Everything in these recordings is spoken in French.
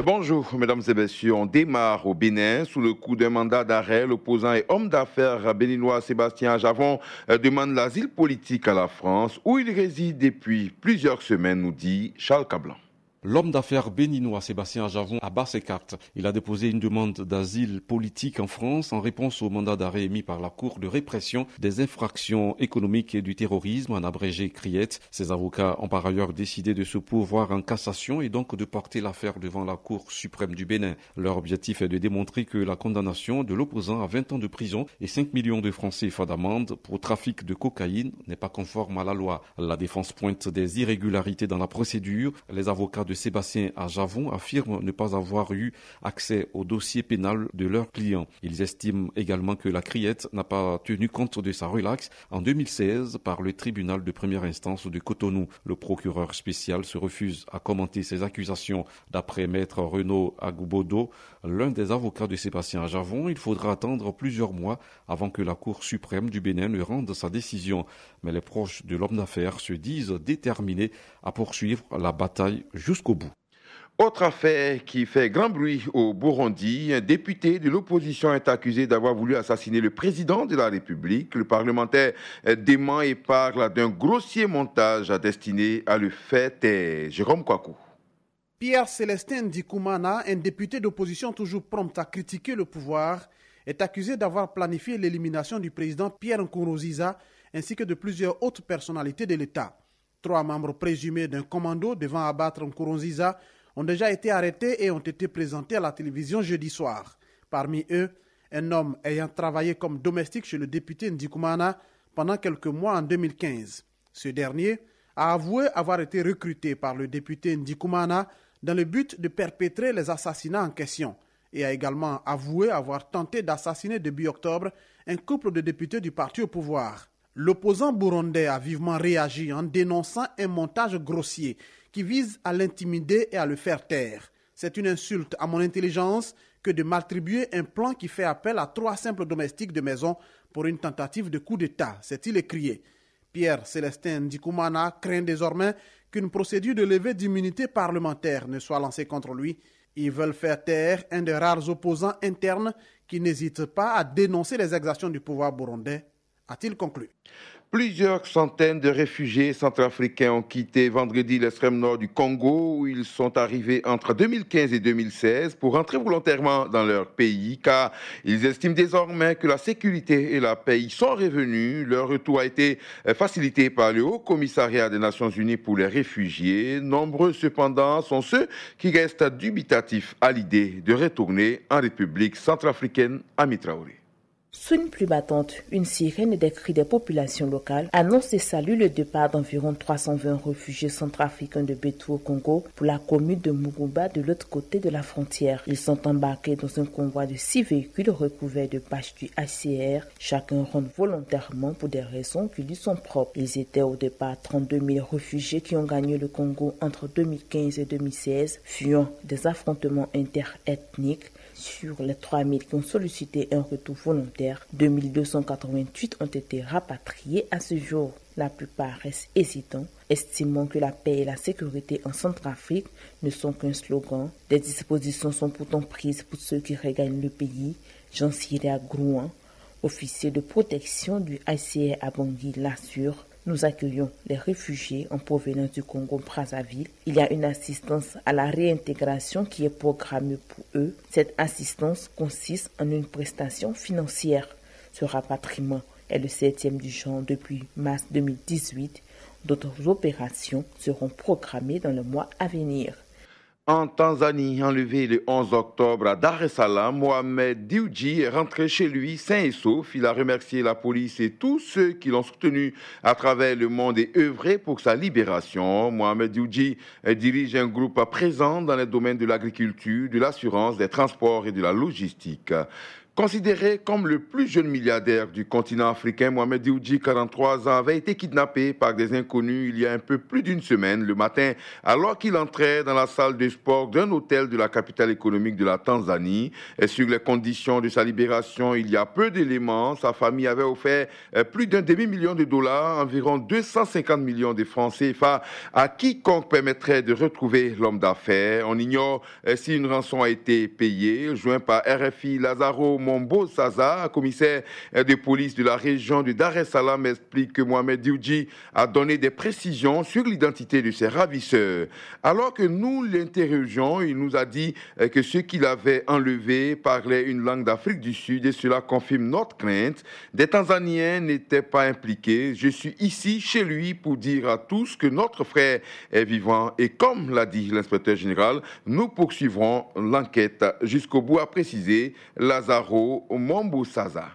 Bonjour, mesdames et messieurs. On démarre au Bénin sous le coup d'un mandat d'arrêt. L'opposant et homme d'affaires béninois Sébastien Javon demande l'asile politique à la France, où il réside depuis plusieurs semaines, nous dit Charles Cablan. L'homme d'affaires béninois Sébastien Javon abat ses cartes. Il a déposé une demande d'asile politique en France en réponse au mandat d'arrêt émis par la Cour de répression des infractions économiques et du terrorisme, en abrégé CRIET. Ses avocats ont par ailleurs décidé de se pourvoir en cassation et donc de porter l'affaire devant la Cour suprême du Bénin. Leur objectif est de démontrer que la condamnation de l'opposant à 20 ans de prison et 5 millions de francs CFA d'amende pour trafic de cocaïne n'est pas conforme à la loi. La défense pointe des irrégularités dans la procédure. Les avocats de Sébastien Javon affirment ne pas avoir eu accès au dossier pénal de leurs clients. Ils estiment également que la CRIET n'a pas tenu compte de sa relaxe en 2016 par le tribunal de première instance de Cotonou. Le procureur spécial se refuse à commenter ces accusations. D'après maître Renaud Agoubodo, l'un des avocats de Sébastien Javon, il faudra attendre plusieurs mois avant que la Cour suprême du Bénin ne rende sa décision. Mais les proches de l'homme d'affaires se disent déterminés à poursuivre la bataille jusqu'au bout. Autre affaire qui fait grand bruit au Burundi, un député de l'opposition est accusé d'avoir voulu assassiner le président de la République. Le parlementaire dément et parle d'un grossier montage destiné à le faire taire. Jérôme Kouakou. Pierre Célestin Ndikoumana, un député d'opposition toujours prompt à critiquer le pouvoir, est accusé d'avoir planifié l'élimination du président Pierre Nkurunziza ainsi que de plusieurs autres personnalités de l'État. 3 membres présumés d'un commando devant abattre Nkurunziza ont déjà été arrêtés et ont été présentés à la télévision jeudi soir. Parmi eux, un homme ayant travaillé comme domestique chez le député Ndikoumana pendant quelques mois en 2015. Ce dernier a avoué avoir été recruté par le député Ndikoumana dans le but de perpétrer les assassinats en question et a également avoué avoir tenté d'assassiner début octobre un couple de députés du parti au pouvoir. L'opposant burundais a vivement réagi en dénonçant un montage grossier qui vise à l'intimider et à le faire taire. C'est une insulte à mon intelligence que de m'attribuer un plan qui fait appel à 3 simples domestiques de maison pour une tentative de coup d'État, s'est-il écrié. Pierre Célestin Ndikoumana craint désormais qu'une procédure de levée d'immunité parlementaire ne soit lancée contre lui. Ils veulent faire taire un des rares opposants internes qui n'hésite pas à dénoncer les exactions du pouvoir burundais, a-t-il conclu. Plusieurs centaines de réfugiés centrafricains ont quitté vendredi l'extrême nord du Congo où ils sont arrivés entre 2015 et 2016 pour rentrer volontairement dans leur pays car ils estiment désormais que la sécurité et la paix y sont revenus. Leur retour a été facilité par le Haut Commissariat des Nations Unies pour les réfugiés. Nombreux cependant sont ceux qui restent dubitatifs à l'idée de retourner en République centrafricaine. Ami Traoré. Sous une pluie battante, une sirène des cris des populations locales annonce et salue le départ d'environ 320 réfugiés centrafricains de Bétou au Congo pour la commune de Mugumba de l'autre côté de la frontière. Ils sont embarqués dans un convoi de 6 véhicules recouverts de bâches du HCR. Chacun rentre volontairement pour des raisons qui lui sont propres. Ils étaient au départ 32 000 réfugiés qui ont gagné le Congo entre 2015 et 2016, fuyant des affrontements interethniques. Sur les 3 000 qui ont sollicité un retour volontaire, 2 288 ont été rapatriés à ce jour. La plupart restent hésitants, estimant que la paix et la sécurité en Centrafrique ne sont qu'un slogan. Des dispositions sont pourtant prises pour ceux qui regagnent le pays. Jean-Cyria Grouin, officier de protection du HCR à Bangui, l'assure. Nous accueillons les réfugiés en provenance du Congo-Brazzaville. Il y a une assistance à la réintégration qui est programmée pour eux. Cette assistance consiste en une prestation financière. Ce rapatriement est le 7e du genre depuis mars 2018. D'autres opérations seront programmées dans le mois à venir. En Tanzanie, enlevé le 11 octobre à Dar es Salaam, Mohamed Dewji est rentré chez lui sain et sauf. Il a remercié la police et tous ceux qui l'ont soutenu à travers le monde et œuvré pour sa libération. Mohamed Dewji dirige un groupe présent dans les domaines de l'agriculture, de l'assurance, des transports et de la logistique. Considéré comme le plus jeune milliardaire du continent africain, Mohamed Dioudji, 43 ans, avait été kidnappé par des inconnus il y a un peu plus d'une semaine, le matin, alors qu'il entrait dans la salle de sport d'un hôtel de la capitale économique de la Tanzanie. Et sur les conditions de sa libération, il y a peu d'éléments. Sa famille avait offert plus d'un demi-million de dollars, environ 250 millions de francs CFA, à quiconque permettrait de retrouver l'homme d'affaires. On ignore si une rançon a été payée. Joint par RFI, Lazaro Mombo-Saza, commissaire de police de la région de Dar es Salaam, explique que Mohamed Dioudji a donné des précisions sur l'identité de ses ravisseurs. Alors que nous l'interrogeons, il nous a dit que ceux qu'il avait enlevés parlaient une langue d'Afrique du Sud et cela confirme notre crainte. Des Tanzaniens n'étaient pas impliqués. Je suis ici chez lui pour dire à tous que notre frère est vivant et comme l'a dit l'inspecteur général, nous poursuivrons l'enquête jusqu'au bout, a précisé Lazaro Mombo-Saza.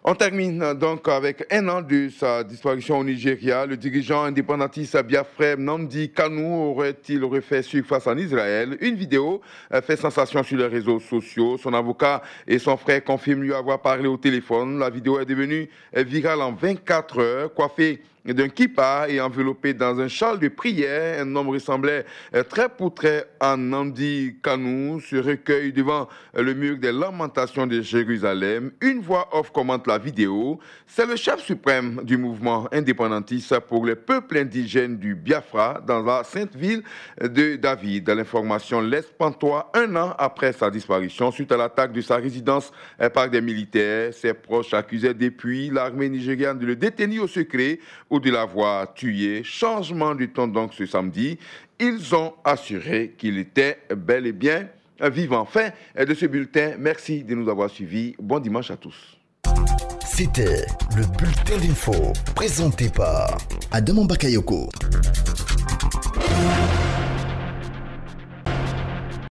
On termine donc avec un an de sa disparition au Nigeria. Le dirigeant indépendantiste biafrais Nnamdi Kanu aurait-il refait surface en Israël? Une vidéo fait sensation sur les réseaux sociaux. Son avocat et son frère confirment lui avoir parlé au téléphone. La vidéo est devenue virale en 24 heures, coiffée d'un kippa et enveloppé dans un châle de prière. Un homme ressemblait trait pour trait à Nnamdi Kanu se recueille devant le mur des lamentations de Jérusalem. Une voix off commente la vidéo. C'est le chef suprême du mouvement indépendantiste pour les peuples indigènes du Biafra dans la sainte ville de David. L'information laisse pantois un an après sa disparition suite à l'attaque de sa résidence par des militaires. Ses proches accusaient depuis l'armée nigériane de le détenir au secret ou de l'avoir tué. Changement de ton donc ce samedi. Ils ont assuré qu'il était bel et bien vivant. Fin de ce bulletin. Merci de nous avoir suivis. Bon dimanche à tous. C'était le bulletin d'info présenté par Adama Bakayoko.